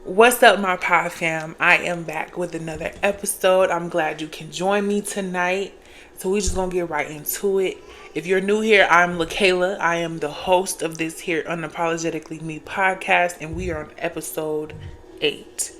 What's up, my pod fam? I am back with another episode. I'm glad you can join me tonight. So we just gonna get right into it. If you're new here, I'm LaKayla. I am the host of this here Unapologetically Me podcast, and we are on episode 8.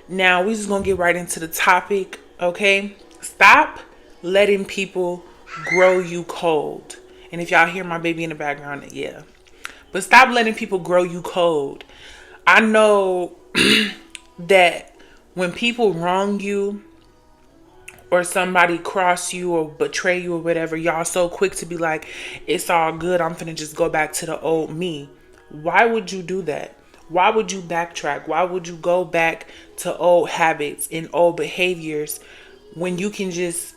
Now we just gonna get right into the topic, okay? Stop letting people grow you cold. And if y'all hear my baby in the background, yeah. But stop letting people grow you cold. I know that when people wrong you or somebody cross you or betray you or whatever, y'all so quick to be like, it's all good, I'm finna just go back to the old me. Why would you do that? Why would you backtrack? Why would you go back to old habits and old behaviors when you can just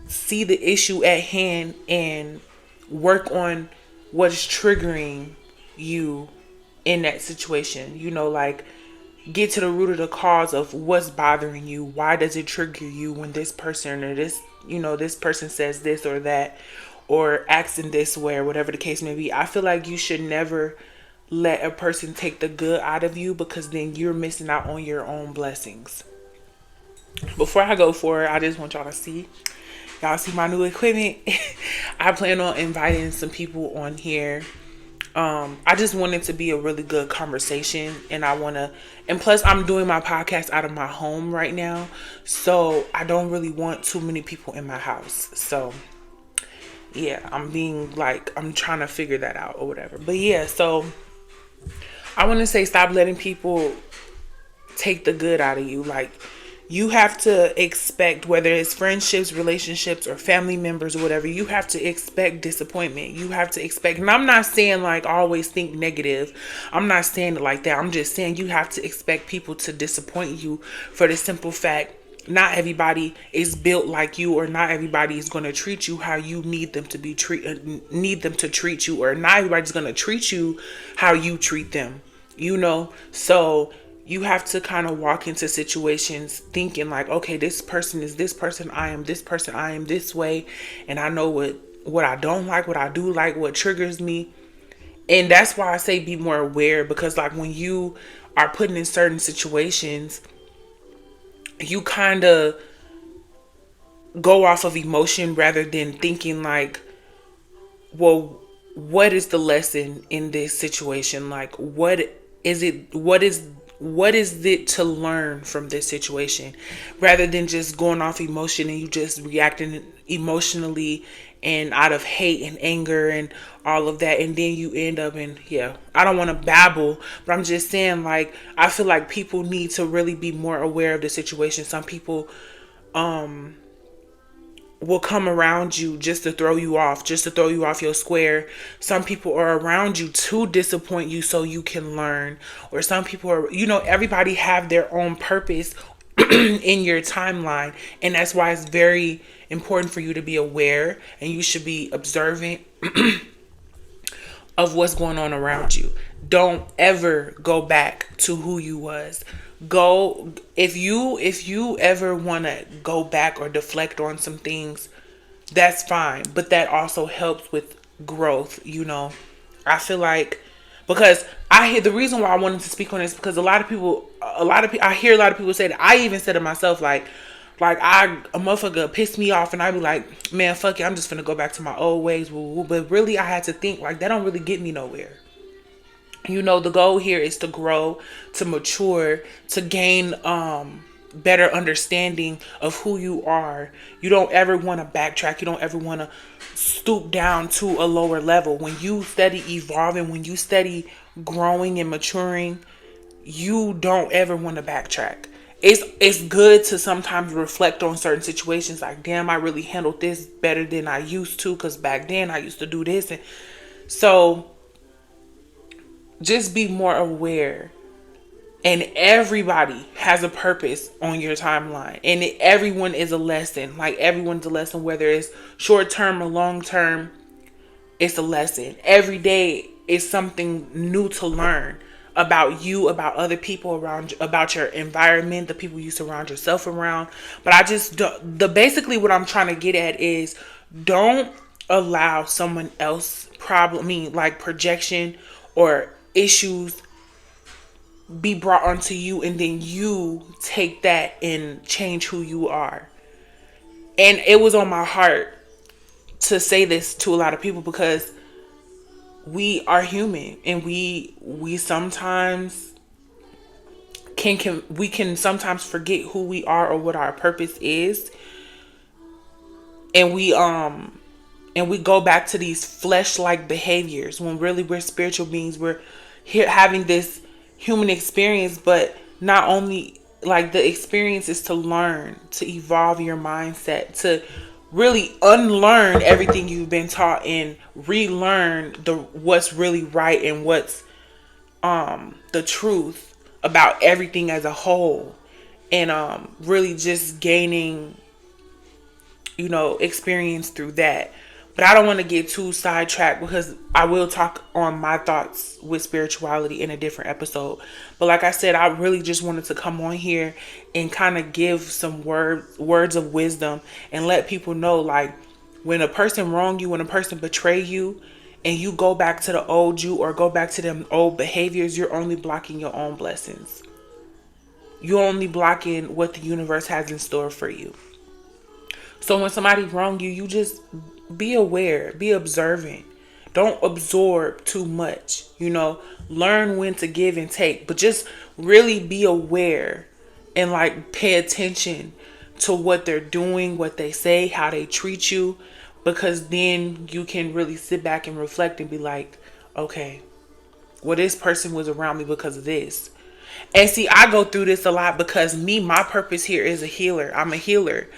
see the issue at hand and work on what's triggering you in that situation? Like, get to the root of the cause of what's bothering you. Why does it trigger you when this person or this person says this or that or acts in this way or whatever the case may be? I feel like you should never let a person take the good out of you, because then you're missing out on your own blessings. Before I go forward, I just want y'all see my new equipment. I plan on inviting some people on here. I just want it to be a really good conversation, and and plus I'm doing my podcast out of my home right now, so I don't really want too many people in my house. So yeah, I'm trying to figure that out or whatever. But yeah, so I want to say, stop letting people take the good out of you. Like, you have to expect, whether it's friendships, relationships, or family members or whatever, you have to expect disappointment. You have to expect, and I'm not saying like always think negative. I'm not saying it like that. I'm just saying you have to expect people to disappoint you, for the simple fact not everybody is built like you, or not everybody is going to treat you how you need them to need them to treat you, or not everybody's going to treat you how you treat them. So you have to kind of walk into situations thinking like, okay, this person is this person, I am this person, I am this way, and I know what I don't like, what I do like, what triggers me. And that's why I say be more aware, because like when you are put in certain situations, you kind of go off of emotion rather than thinking like, well, what is the lesson in this situation? Like, what is it to learn from this situation, rather than just going off emotion and you just reacting emotionally and out of hate and anger and all of that, and then you end up in, yeah, I don't want to babble, but I'm just saying, like, I feel like people need to really be more aware of the situation. Some people will come around you just to throw you off, just to throw you off your square. Some people are around you to disappoint you so you can learn. Or some people are, everybody have their own purpose in your timeline. And that's why it's very important for you to be aware, and you should be observant of what's going on around you. Don't ever go back to who you was. Go if you ever want to go back or deflect on some things, that's fine, but that also helps with growth. I feel like, because I hear the reason why I wanted to speak on this, because I hear a lot of people say that. I even said to myself, like a motherfucker pissed me off, and I'd be like, man, fuck it, I'm just gonna go back to my old ways. But really, I had to think, like, that don't really get me nowhere. The goal here is to grow, to mature, to gain better understanding of who you are. You don't ever want to backtrack. You don't ever want to stoop down to a lower level. When you steady evolving, when you steady growing and maturing, you don't ever want to backtrack. It's good to sometimes reflect on certain situations, like, damn, I really handled this better than I used to, because back then I used to do this. And so just be more aware. And everybody has a purpose on your timeline, and everyone is a lesson. Like, everyone's a lesson, whether it's short term or long term. It's a lesson. Every day is something new to learn about you, about other people around you, about your environment, the people you surround yourself around. But I just basically what I'm trying to get at is, don't allow someone else like projection or issues be brought onto you, and then you take that and change who you are. And it was on my heart to say this to a lot of people because we are human, and we sometimes we can sometimes forget who we are or what our purpose is, and we go back to these flesh like behaviors when really we're spiritual beings. We're here having this human experience, but not only like the experience is to learn, to evolve your mindset, to really unlearn everything you've been taught and relearn the what's really right and what's the truth about everything as a whole, and really just gaining, experience through that. But I don't want to get too sidetracked because I will talk on my thoughts with spirituality in a different episode. But like I said, I really just wanted to come on here and kind of give some words of wisdom and let people know, like, when a person wrong you, when a person betray you, and you go back to the old you or go back to them old behaviors, you're only blocking your own blessings. You're only blocking what the universe has in store for you. So when somebody wrong you, you just be aware, be observant. Don't absorb too much, learn when to give and take, but just really be aware and like pay attention to what they're doing, what they say, how they treat you, because then you can really sit back and reflect and be like, okay, well, this person was around me because of this. And see, I go through this a lot because my purpose here is a healer. I'm a healer.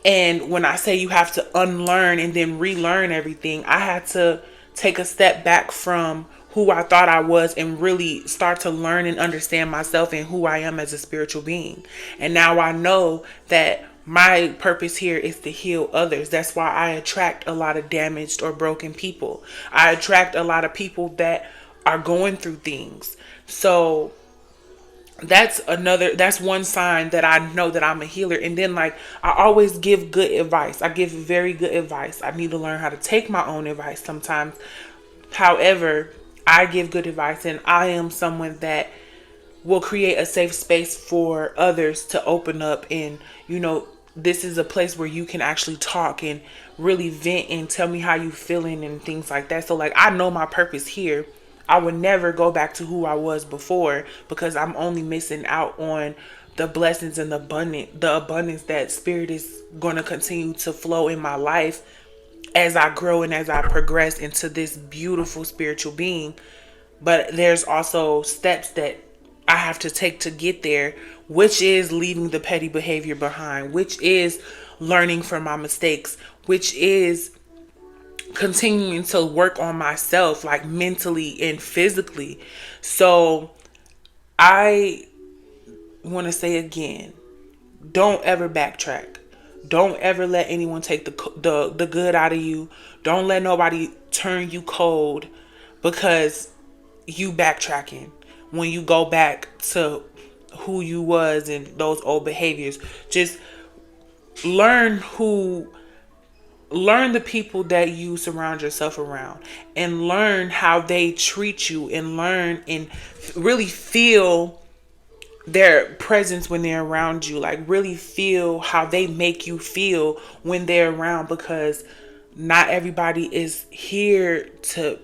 And when I say you have to unlearn and then relearn everything, I had to take a step back from who I thought I was and really start to learn and understand myself and who I am as a spiritual being. And now I know that my purpose here is to heal others. That's why I attract a lot of damaged or broken people. I attract a lot of people that are going through things. So that's one sign that I know that I'm a healer. And then, like, I always give good advice. I give very good advice. I need to learn how to take my own advice sometimes. However, I give good advice, and I am someone that will create a safe space for others to open up. And this is a place where you can actually talk and really vent and tell me how you feeling and things like that. So like, I know my purpose here. I would never go back to who I was before because I'm only missing out on the blessings and the abundance that spirit is going to continue to flow in my life as I grow and as I progress into this beautiful spiritual being. But there's also steps that I have to take to get there, which is leaving the petty behavior behind, which is learning from my mistakes, which is continuing to work on myself, like mentally and physically. So I want to say again, don't ever backtrack. Don't ever let anyone take the good out of you. Don't let nobody turn you cold because you backtracking when you go back to who you was and those old behaviors. Just learn the people that you surround yourself around, and learn how they treat you, and learn and really feel their presence when they're around you. Like, really feel how they make you feel when they're around, because not everybody is here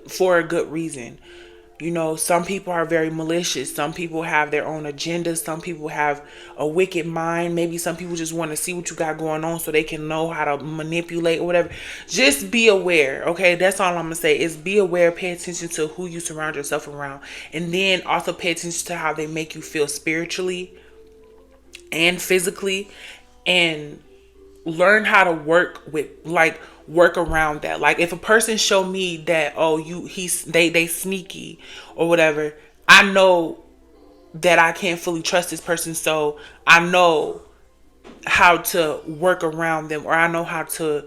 for a good reason. Some people are very malicious. Some people have their own agendas. Some people have a wicked mind. Maybe some people just want to see what you got going on so they can know how to manipulate or whatever. Just be aware, okay? That's all I'm going to say is be aware. Pay attention to who you surround yourself around. And then also pay attention to how they make you feel spiritually and physically. And learn how to work around that. Like, if a person show me that, oh, they sneaky or whatever, I know that I can't fully trust this person. So I know how to work around them, or I know how to,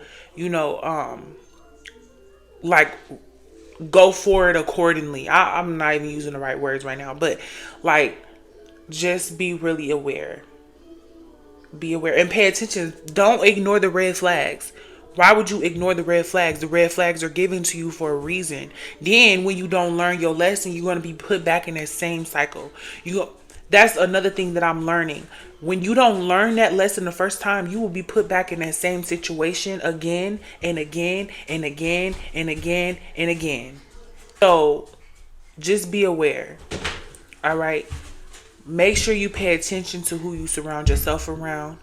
like, go for it accordingly. I'm not even using the right words right now, but like, just be really aware. Be aware and pay attention. Don't ignore the red flags. Why would you ignore the red flags? The red flags are given to you for a reason. Then when you don't learn your lesson, you're going to be put back in that same cycle. That's another thing that I'm learning. When you don't learn that lesson the first time, you will be put back in that same situation again and again and again and again and again. So just be aware. All right. Make sure you pay attention to who you surround yourself around.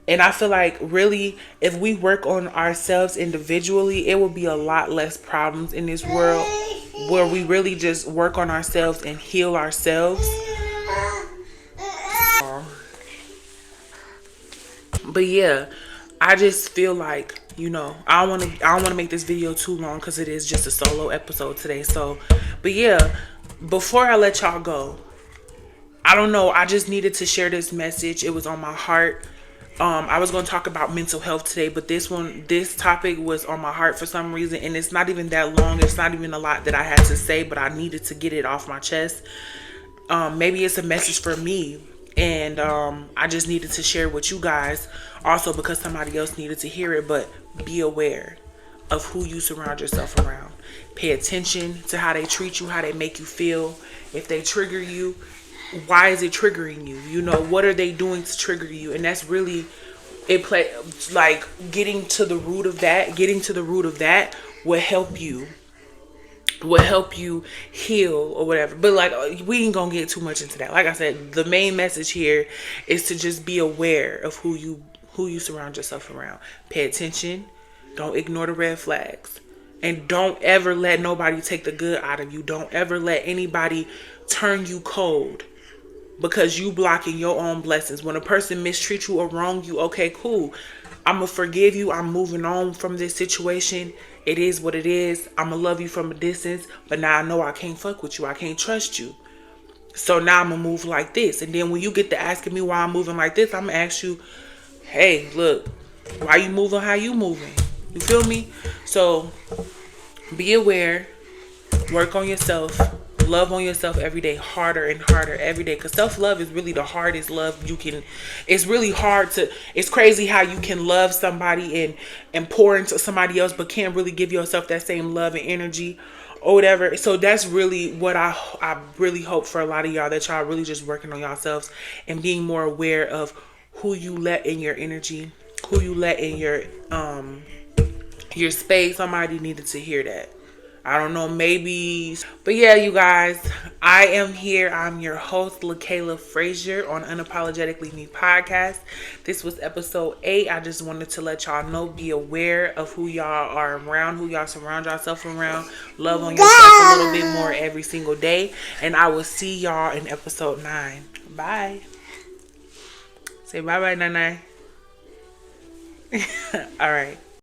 And I feel like really, if we work on ourselves individually, it will be a lot less problems in this world, where we really just work on ourselves and heal ourselves. But yeah, I just feel like, I don't want to make this video too long because it is just a solo episode today. So, but yeah, before I let y'all go, I don't know, I just needed to share this message. It was on my heart. I was going to talk about mental health today, but this topic was on my heart for some reason, and it's not even that long. It's not even a lot that I had to say, but I needed to get it off my chest. Maybe it's a message for me, and I just needed to share with you guys also because somebody else needed to hear it. But be aware of who you surround yourself around. Pay attention to how they treat you, how they make you feel. If they trigger you, why is it triggering you? What are they doing to trigger you? And that's really like getting to the root of that will help you heal or whatever. But like, we ain't gonna get too much into that. Like I said, the main message here is to just be aware of who you surround yourself around. Pay attention. Don't ignore the red flags. And don't ever let nobody take the good out of you. Don't ever let anybody turn you cold because you blocking your own blessings. When a person mistreats you or wrong you, okay, cool. I'm going to forgive you. I'm moving on from this situation. It is what it is. I'm going to love you from a distance. But now I know I can't fuck with you. I can't trust you. So now I'm going to move like this. And then when you get to asking me why I'm moving like this, I'm going to ask you, hey, look, why you moving how you moving? You feel me? So be aware. Work on yourself. Love on yourself every day, harder and harder every day, because self-love is really the hardest love you can. It's really hard to, it's crazy how you can love somebody and pour into somebody else but can't really give yourself that same love and energy or whatever. So that's really what I really hope for a lot of y'all, that y'all really just working on yourselves and being more aware of who you let in your energy, who you let in your space. Somebody needed to hear that. I don't know, maybe. But yeah, you guys, I am here. I'm your host, LaKayla Frazier, on Unapologetically Me podcast. This was episode 8. I just wanted to let y'all know, be aware of who y'all are around, who y'all surround yourself around. Love on yourself a little bit more every single day. And I will see y'all in episode 9. Bye. Say bye-bye, Nana. All right.